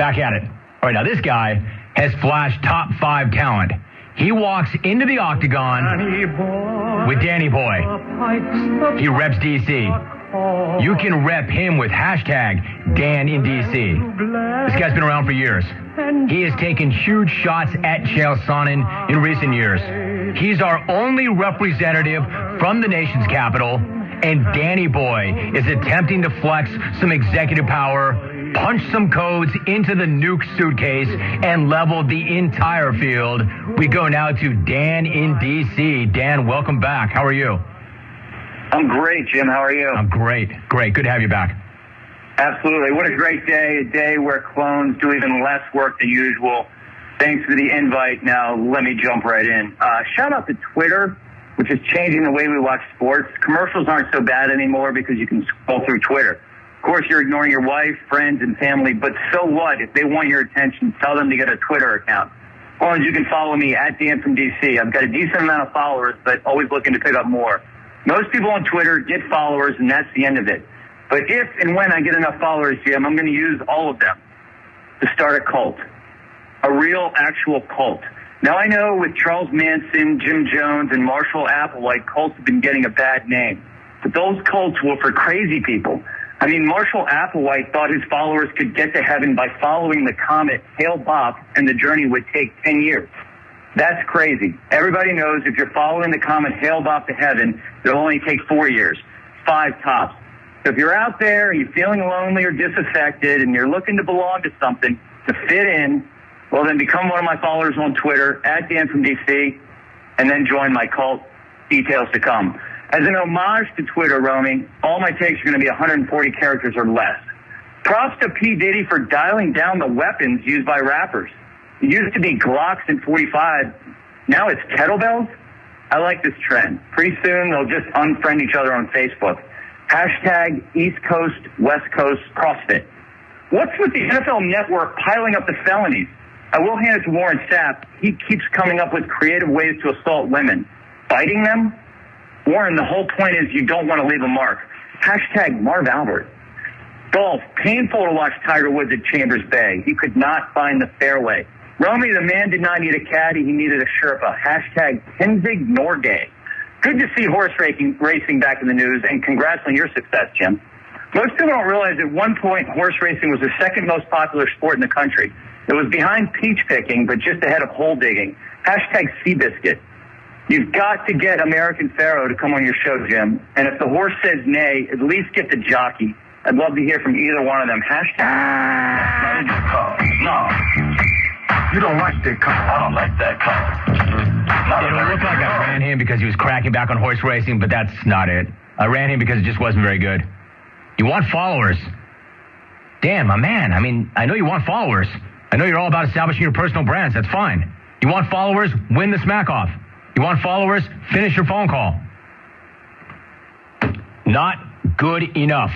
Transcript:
Back at it. All right, now this guy has flashed top 5 talent. He walks into the octagon with Danny Boy. He reps D.C. You can rep him with hashtag Dan in D.C. This guy's been around for years. He has taken huge shots at Chael Sonnen in recent years. He's our only representative from the nation's capital, and Danny Boy is attempting to flex some executive power, punch some codes into the nuke suitcase, and level the entire field. We go now to Dan in D.C. Dan, welcome back. How are you? I'm great, Jim. How are you? I'm great. Great. Good to have you back. Absolutely. What a great day. A day where clones do even less work than usual. Thanks for the invite. Now, let me jump right in. Shout out to Twitter, which is changing the way we watch sports. Commercials aren't so bad anymore because you can scroll through Twitter. Of course, you're ignoring your wife, friends, and family, but so what? If they want your attention, tell them to get a Twitter account. As long as you can follow me at Dan from DC. I've got a decent amount of followers, but always looking to pick up more. Most people on Twitter get followers, and that's the end of it. But if and when I get enough followers, Jim, I'm going to use all of them to start a cult. A real, actual cult. Now, I know with Charles Manson, Jim Jones, and Marshall Applewhite, cults have been getting a bad name. But those cults were for crazy people. I mean, Marshall Applewhite thought his followers could get to heaven by following the comet Hale-Bopp, and the journey would take 10 years. That's crazy. Everybody knows if you're following the comet Hale-Bopp to heaven, it'll only take 4 years, 5 tops. So if you're out there and you're feeling lonely or disaffected and you're looking to belong to something, to fit in, well, then become one of my followers on Twitter, at Dan from DC, and then join my cult. Details to come. As an homage to Twitter, Romy, all my takes are going to be 140 characters or less. Props to P. Diddy for dialing down the weapons used by rappers. It used to be Glocks and 45. Now it's kettlebells. I like this trend. Pretty soon they'll just unfriend each other on Facebook. Hashtag East Coast, West Coast CrossFit. What's with the NFL Network piling up the felonies? I will hand it to Warren Sapp. He keeps coming up with creative ways to assault women. Biting them? Warren, the whole point is you don't want to leave a mark. Hashtag Marv Albert. Golf. Painful to watch Tiger Woods at Chambers Bay. He could not find the fairway. Romy, the man did not need a caddy. He needed a Sherpa. Hashtag Tenzing Norgay. Good to see horse racing back in the news, and congrats on your success, Jim. Most people don't realize at one point horse racing was the second most popular sport in the country. It was behind peach picking, but just ahead of hole digging. Hashtag Seabiscuit. You've got to get American Pharaoh to come on your show, Jim. And if the horse says nay, at least get the jockey. I'd love to hear from either one of them. Hashtag. No. You don't like that color. I don't like that color. It'll look like I ran him because he was cracking back on horse racing, but that's not it. I ran him because it just wasn't very good. You want followers. Dan, my man, I mean, I know you want followers. I know you're all about establishing your personal brands. That's fine. You want followers? Win the smack off. You want followers? Finish your phone call. Not good enough.